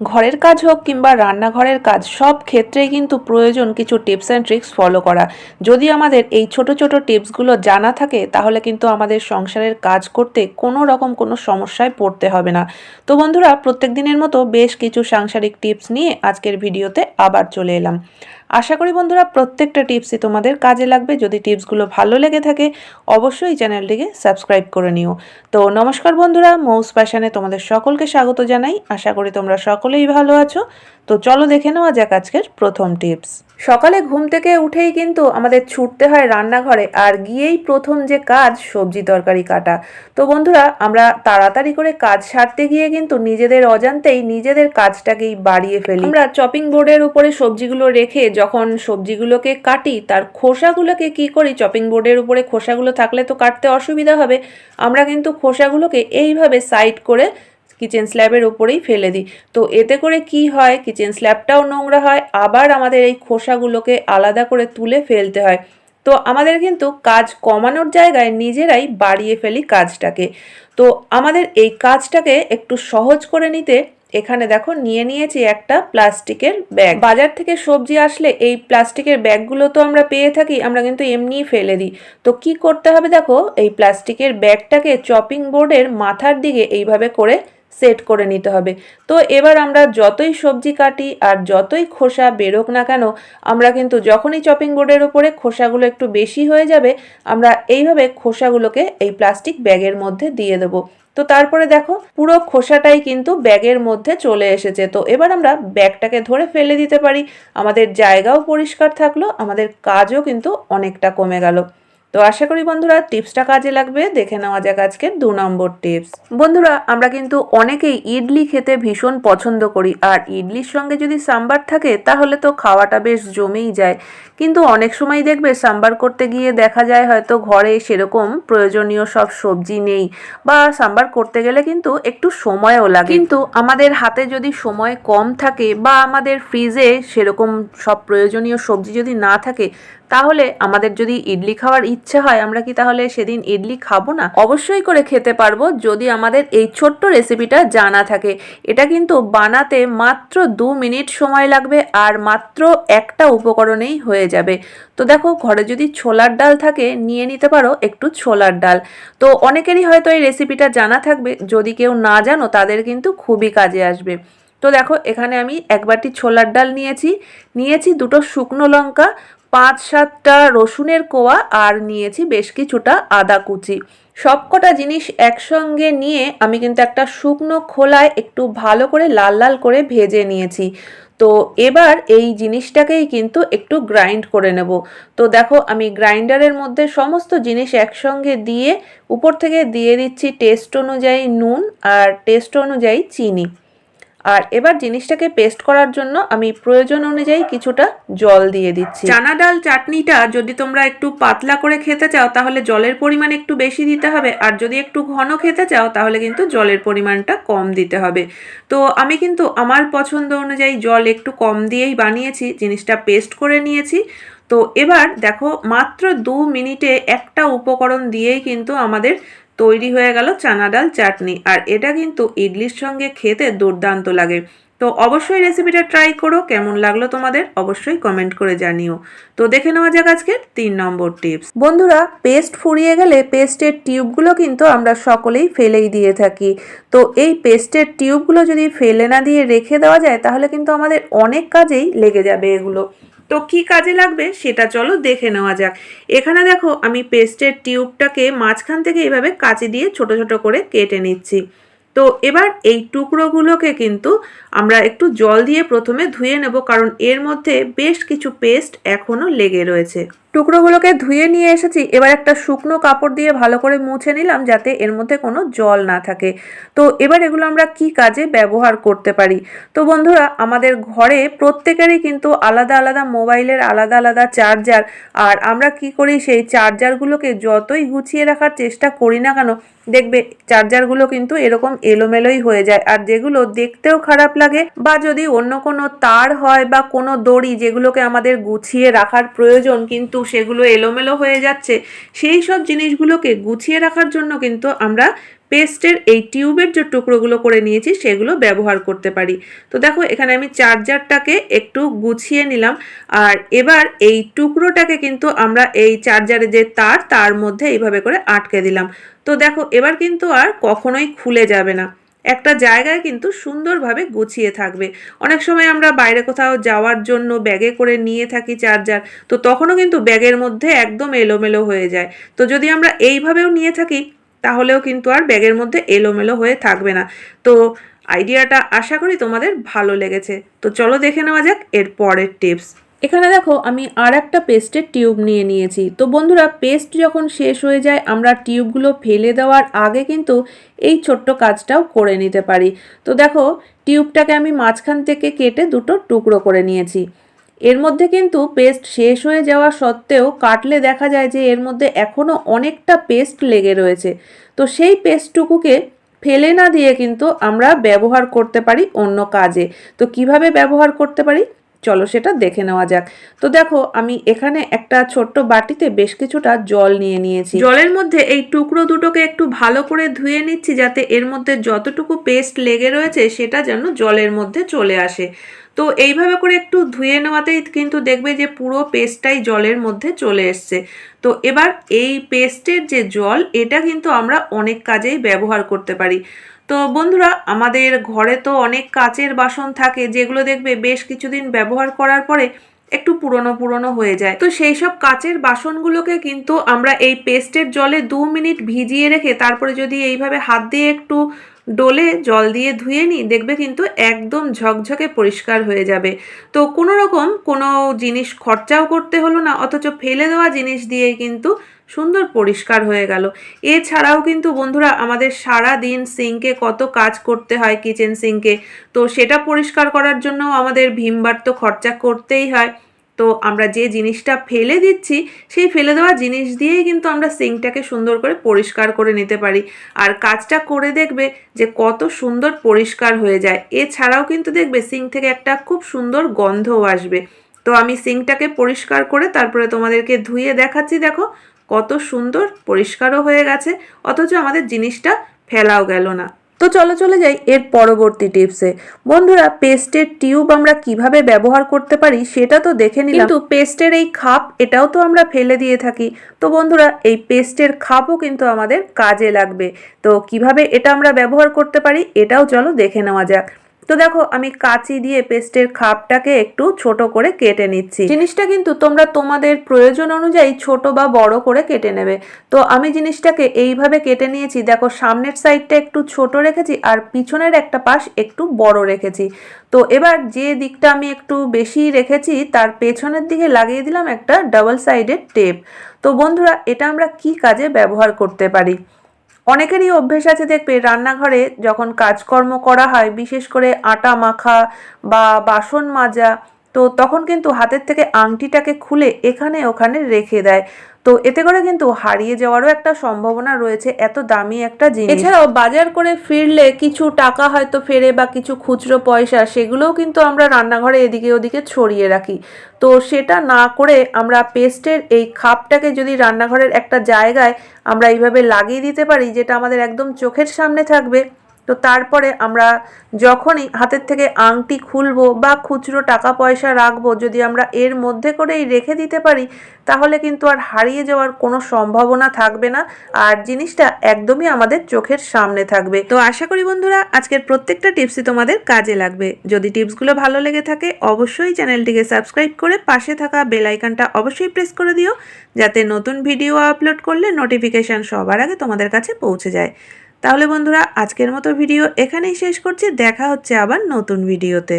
ঘরের কাজ হোক কিংবা রান্নাঘরের কাজ সব ক্ষেত্রেই কিন্তু প্রয়োজন কিছু টিপস অ্যান্ড ট্রিক্স ফলো করা। যদি আমাদের এই ছোট ছোট টিপসগুলো জানা থাকে তাহলে কিন্তু আমাদের সংসারের কাজ করতে কোনো রকম কোনো সমস্যায় পড়তে হবে না। তো বন্ধুরা, প্রত্যেক দিনের মতো বেশ কিছু সাংসারিক টিপস নিয়ে আজকের ভিডিওতে আবার চলে এলাম। আশা করি বন্ধুরা প্রত্যেকটা টিপসই তোমাদের কাজে লাগবে। যদি টিপসগুলো ভালো লেগে থাকে অবশ্যই চ্যানেলটিকে সাবস্ক্রাইব করে নিও। তো নমস্কার বন্ধুরা, মৌস প্যাশনে তোমাদের সকলকে স্বাগত জানাই। আশা করি তোমরা সকলেই ভালো আছো। তো চলো দেখে নেওয়া যাক আজকের প্রথম টিপস। সকালে ঘুম থেকে উঠেই কিন্তু আমাদের ছুটতে হয় রান্নাঘরে, আর গিয়েই প্রথম যে কাজ সবজি তরকারি কাটা। তো বন্ধুরা, আমরা তাড়াতাড়ি করে কাজ সারতে গিয়ে কিন্তু নিজেদের অজান্তেই নিজেদের কাজটাকেই বাড়িয়ে ফেলি। আমরা চপিং বোর্ডের উপরে সবজিগুলো রেখে যখন সবজিগুলোকে কাটি, তার খোসাগুলোকে কি করি, চপিং বোর্ডের উপরে খোসাগুলো থাকলে তো কাটতে অসুবিধা হবে, আমরা কিন্তু খোসাগুলোকে এইভাবে সাইড করে কিচেন স্ল্যাবের ওপরেই ফেলে দিই। তো এতে করে কি হয়, কিচেন স্ল্যাবটাও নোংরা হয়, আবার আমাদের এই খোসাগুলোকে আলাদা করে তুলে ফেলতে হয়। তো আমাদের কিন্তু কাজ কমানোর জায়গায় নিজেরাই বাড়িয়ে ফেলি কাজটাকে। তো আমাদের এই কাজটাকে একটু সহজ করে নিতে এখানে দেখো নিয়ে নিয়েছি একটা প্লাস্টিকের ব্যাগ। বাজার থেকে সবজি আসলে এই প্লাস্টিকের ব্যাগগুলো তো আমরা পেয়ে থাকি, আমরা কিন্তু এমনিই ফেলে দিই। তো কি করতে হবে দেখো, এই প্লাস্টিকের ব্যাগটাকে চপিং বোর্ডের মাথার দিকে এইভাবে করে সেট করে নিতে হবে। তো এবার আমরা যতই সবজি কাটি আর যতই খোসা বেরোক না কেন, আমরা কিন্তু যখনই চপিং বোর্ডের উপরে খোসাগুলো একটু বেশি হয়ে যাবে, আমরা এইভাবে খোসাগুলোকে এই প্লাস্টিক ব্যাগের মধ্যে দিয়ে দেবো। তো তারপরে দেখো পুরো খোসাটাই কিন্তু ব্যাগের মধ্যে চলে এসেছে। তো এবার আমরা ব্যাগটাকে ধরে ফেলে দিতে পারি, আমাদের জায়গাও পরিষ্কার থাকলো, আমাদের কাজও কিন্তু অনেকটা কমে গেল। তো আশা করি বন্ধুরা টিপসটা কাজে লাগবে। দেখে নেওয়া যাক আজকের 2 নম্বর টিপস। বন্ধুরা, আমরা কিন্তু অনেকেই ইডলি খেতে ভীষণ পছন্দ করি, আর ইডলির সঙ্গে যদি সাম্বার থাকে তাহলে তো খাওয়াটা বেশ জমেই যায়। কিন্তু অনেক সময় দেখবে সাম্বার করতে গিয়ে দেখা যায় হয়তো ঘরে সেরকম প্রয়োজনীয় সব সবজি নেই, বা সাম্বার করতে গেলে কিন্তু একটু সময়ও লাগে। কিন্তু আমাদের হাতে যদি সময় কম থাকে বা আমাদের ফ্রিজে সেরকম সব প্রয়োজনীয় সবজি যদি না থাকে, তাহলে আমাদের যদি ইডলি খাওয়ার ইচ্ছে হয়, আমরা কি তাহলে সেদিন ইডলি খাবো না? অবশ্যই করে খেতে পারবো যদি আমাদের এই ছোট্ট রেসিপিটা জানা থাকে। এটা কিন্তু বানাতে মাত্র 2 মিনিট সময় লাগবে, আর মাত্র একটা উপকরণেই হয়ে যাবে। তো দেখো, ঘরে যদি ছোলার ডাল থাকে নিয়ে নিতে পারো একটু ছোলার ডাল। তো অনেকেরই হয়তো এই রেসিপিটা জানা থাকবে, যদি কেউ না জানো তাদের কিন্তু খুবই কাজে আসবে। তো দেখো, এখানে আমি 1 বাটি ছোলার ডাল নিয়েছি 2টো শুকনো লঙ্কা, 5-7টা রসুনের কোয়া, আর নিয়েছি বেশ কিছুটা আদা কুচি। সবকটা জিনিস একসঙ্গে নিয়ে আমি কিন্তু একটা শুকনো খোলায় একটু ভালো করে লাল লাল করে ভেজে নিয়েছি। তো এবার এই জিনিসটাকেই কিন্তু একটু গ্রাইন্ড করে নেব। তো দেখো, আমি গ্রাইন্ডারের মধ্যে সমস্ত জিনিস একসঙ্গে দিয়ে উপর থেকে দিয়ে দিচ্ছি টেস্ট অনুযায়ী নুন আর টেস্ট অনুযায়ী চিনি। আর এবার জিনিসটাকে পেস্ট করার জন্য আমি প্রয়োজন অনুযায়ী কিছুটা জল দিয়ে দিচ্ছি। চানা ডাল চাটনিটা যদি তোমরা একটু পাতলা করে খেতে চাও তাহলে জলের পরিমাণ একটু বেশি দিতে হবে, আর যদি একটু ঘন খেতে চাও তাহলে কিন্তু জলের পরিমাণটা কম দিতে হবে। তো আমি কিন্তু আমার পছন্দ অনুযায়ী জল একটু কম দিয়েই বানিয়েছি, জিনিসটা পেস্ট করে নিয়েছি। তো এবার দেখো, মাত্র 2 মিনিটে একটা উপকরণ দিয়েই কিন্তু আমাদের তৈরি হয়ে গেল চানা ডাল চাটনি, আর এটা কিন্তু ইডলির সঙ্গে খেতে দুর্দান্ত লাগে। তো অবশ্যই রেসিপিটা ট্রাই করো, কেমন লাগলো তোমাদের অবশ্যই কমেন্ট করে জানিও। তো দেখে নেওয়া যাক আজকের 3 নম্বর টিপস। বন্ধুরা, পেস্ট ফুরিয়ে গেলে পেস্টের টিউবগুলো কিন্তু আমরা সকলেই ফেলেই দিয়ে থাকি। তো এই পেস্টের টিউবগুলো যদি ফেলে না দিয়ে রেখে দেওয়া যায় তাহলে কিন্তু আমাদের অনেক কাজেই লেগে যাবে এগুলো। তো কি কাজে লাগবে সেটা চলো দেখে নেওয়া যাক। এখানে দেখো, আমি পেস্টের টিউবটাকে মাঝখান থেকে এইভাবে কাঁচি দিয়ে ছোট ছোট করে কেটে নিচ্ছি। তো এবার এই টুকরোগুলোকে কিন্তু আমরা একটু জল দিয়ে প্রথমে ধুয়ে নেব, কারণ এর মধ্যে বেশ কিছু পেস্ট এখনো লেগে রয়েছে। টুকরোগুলোকে ধুয়ে নিয়ে এসেছি, এবার একটা শুকনো কাপড় দিয়ে ভালো করে মুছে নিলাম যাতে এর মধ্যে কোনো জল না থাকে। তো এবার এগুলো আমরা কি কাজে ব্যবহার করতে পারি। তো বন্ধুরা, আমাদের ঘরে প্রত্যেকেরই কিন্তু আলাদা আলাদা মোবাইলের আলাদা আলাদা চার্জার, আর আমরা কি করি, সেই চার্জারগুলোকে যতই গুছিয়ে রাখার চেষ্টা করি না কেন, দেখবে চার্জারগুলো কিন্তু এরকম এলোমেলোই হয়ে যায়, আর যেগুলো দেখতেও খারাপ লাগে, বা যদি অন্য কোনো তার হয় বা কোনো দড়ি যেগুলোকে আমাদের গুছিয়ে রাখার প্রয়োজন কিন্তু সেগুলো এলোমেলো হয়ে যাচ্ছে, সেই সব জিনিসগুলোকে গুছিয়ে রাখার জন্য কিন্তু আমরা পেস্টের এই টিউবের যে টুকরোগুলো করে নিয়েছি সেগুলো ব্যবহার করতে পারি। তো দেখো এখানে আমি চার্জারটাকে একটু গুছিয়ে নিলাম, আর এবার এই টুকরোটাকে কিন্তু আমরা এই চার্জারের যে তার মধ্যে এইভাবে করে আটকে দিলাম। তো দেখো এবার কিন্তু আর কখনোই খুলে যাবে না, একটা জায়গায় কিন্তু সুন্দরভাবে গুছিয়ে থাকবে। অনেক সময় আমরা বাইরে কোথাও যাওয়ার জন্য ব্যাগে করে নিয়ে থাকি চার্জার, তো তখনও কিন্তু ব্যাগের মধ্যে একদম এলোমেলো হয়ে যায়। তো যদি আমরা এইভাবেও নিয়ে থাকি তাহলেও কিন্তু আর ব্যাগের মধ্যে এলোমেলো হয়ে থাকবে না। তো আইডিয়াটা আশা করি তোমাদের ভালো লেগেছে। তো চলো দেখে নেওয়া যাক এর পরের টিপস। এখানে দেখো আমি আর একটা পেস্টের টিউব নিয়ে নিয়েছি। তো বন্ধুরা, পেস্ট যখন শেষ হয়ে যায় আমরা টিউবগুলো ফেলে দেওয়ার আগে কিন্তু এই ছোট্ট কাজটাও করে নিতে পারি। তো দেখো টিউবটাকে আমি মাঝখান থেকে কেটে দুটো টুকরো করে নিয়েছি। এর মধ্যে কিন্তু পেস্ট শেষ হয়ে যাওয়া সত্ত্বেও কাটলে দেখা যায় যে এর মধ্যে এখনও অনেকটা পেস্ট লেগে রয়েছে। তো সেই পেস্টটুকুকে ফেলে না দিয়ে কিন্তু আমরা ব্যবহার করতে পারি অন্য কাজে। তো কিভাবে ব্যবহার করতে পারি চলো সেটা দেখে নেওয়া যাক। তো দেখো আমি এখানে একটা ছোট্ট বাটিতে বেশ কিছুটা জল নিয়ে নিয়েছি। জলের মধ্যে এই টুকরো দুটোকে একটু ভালো করে ধুয়ে নিচ্ছি, যাতে এর মধ্যে যতটুকু পেস্ট লেগে রয়েছে সেটা যেন জলের মধ্যে চলে আসে। তো এইভাবে করে একটু ধুয়ে নেওয়াতেই কিন্তু দেখবে যে পুরো পেস্টটাই জলের মধ্যে চলে এসছে। তো এবার এই পেস্টের যে জল, এটা কিন্তু আমরা অনেক কাজেই ব্যবহার করতে পারি। তো বন্ধুরা, আমাদের ঘরে তো অনেক কাচের বাসন থাকে যেগুলো দেখবে বেশ কিছুদিন ব্যবহার করার পরে একটু পুরনো পুরনো হয়ে যায়। তো সেই সব কাচের বাসনগুলোকে কিন্তু আমরা এই পেস্টের জলে 2 মিনিট ভিজিয়ে রেখে তারপরে যদি এইভাবে হাত দিয়ে একটু ডোলে জল দিয়ে ধুয়ে নিই, দেখবে কিন্তু একদম ঝকঝকে পরিষ্কার হয়ে যাবে। তো কোনো রকম কোনো জিনিস খরচাও করতে হলো না, অথচ ফেলে দেওয়া জিনিস দিয়েই কিন্তু সুন্দর পরিষ্কার হয়ে গেল। এছাড়াও কিন্তু বন্ধুরা, আমাদের সারা দিন সিঙ্কে কত কাজ করতে হয়, কিচেন সিঙ্কে, তো সেটা পরিষ্কার করার জন্য আমাদের ভিমবার তো খরচা করতেই হয়। তো আমরা যে জিনিসটা ফেলে দিচ্ছি সেই ফেলে দেওয়া জিনিস দিয়েই কিন্তু আমরা সিঙ্কটাকে সুন্দর করে পরিষ্কার করে নিতে পারি। আর কাজটা করে দেখবে যে কত সুন্দর পরিষ্কার হয়ে যায়। এছাড়াও কিন্তু দেখবে সিঙ্ক থেকে একটা খুব সুন্দর গন্ধও আসবে। তো আমি সিঙ্কটাকে পরিষ্কার করে তারপরে তোমাদেরকে ধুয়ে দেখাচ্ছি। দেখো কত সুন্দর পরিষ্কারও হয়ে গেছে, অথচ আমাদের জিনিসটা ফেলাও গেল না। তো চলো চলে যাই এর পরবর্তী টিপসে। বন্ধুরা, পেস্টের টিউব আমরা কিভাবে ব্যবহার করতে পারি সেটা তো দেখে নিলাম, কিন্তু পেস্টের এই খাপ এটাও তো আমরা ফেলে দিয়ে থাকি। তো বন্ধুরা, এই পেস্টের খাপও কিন্তু আমাদের কাজে লাগবে। তো কিভাবে এটা আমরা ব্যবহার করতে পারি এটাও চলো দেখে নেওয়া যাক। তো দেখো আমি কাঁচি দিয়ে পেস্টের খাপটাকে একটু ছোট করে কেটে নিচ্ছি। জিনিসটা কিন্তু তোমরা তোমাদের প্রয়োজন অনুযায়ী ছোট বা বড় করে কেটে নেবে। তো আমি জিনিসটাকে এইভাবে কেটে নিয়েছি। দেখো সামনের সাইডটা একটু ছোট রেখেছি আর পিছনের একটা পাশ একটু বড় রেখেছি। তো এবার যে দিকটা আমি একটু বেশি রেখেছি তার পেছনের দিকে লাগিয়ে দিলাম একটা ডাবল সাইডেড টেপ। তো বন্ধুরা, এটা আমরা কি কাজে ব্যবহার করতে পারি? অনেকেরই অভ্যেস আছে দেখবে রান্নাঘরে যখন কাজকর্ম করা হয়, বিশেষ করে আটা মাখা বা বাসন মাজা, তো তখন কিন্তু হাতের থেকে আংটিটাকে খুলে এখানে ওখানে রেখে দেয়। তো এতে করে কিন্তু হারিয়ে যাওয়ারও একটা সম্ভাবনা রয়েছে, এত দামি একটা জিনিস। এছাড়াও বাজার করে ফিরলে কিছু টাকা হয়তো ফেরে বা কিছু খুচরো পয়সা, সেগুলোও কিন্তু আমরা রান্নাঘরে এদিকে ওদিকে ছড়িয়ে রাখি। তো সেটা না করে আমরা পেস্টের এই খাপটাকে যদি রান্নাঘরের একটা জায়গায় আমরা এইভাবে লাগিয়ে দিতে পারি, যেটা আমাদের একদম চোখের সামনে থাকবে, তো তারপরে আমরা যখনই হাতের থেকে আংটি খুলবো বা খুচরো টাকা পয়সা রাখবো, যদি আমরা এর মধ্যে করেই রেখে দিতে পারি, তাহলে কিন্তু আর হারিয়ে যাওয়ার কোনো সম্ভাবনা থাকবে না, আর জিনিসটা একদমই আমাদের চোখের সামনে থাকবে। তো আশা করি বন্ধুরা, আজকের প্রত্যেকটা টিপসই তোমাদের কাজে লাগবে। যদি টিপসগুলো ভালো লেগে থাকে অবশ্যই চ্যানেলটিকে সাবস্ক্রাইব করে পাশে থাকা বেল আইকনটা অবশ্যই প্রেস করে দিও, যাতে নতুন ভিডিও আপলোড করলে নোটিফিকেশান সবার আগে তোমাদের কাছে পৌঁছে যায়। তাহলে বন্ধুরা, আজকের মতো ভিডিও এখানেই শেষ করছি। দেখা হচ্ছে আবার নতুন ভিডিওতে।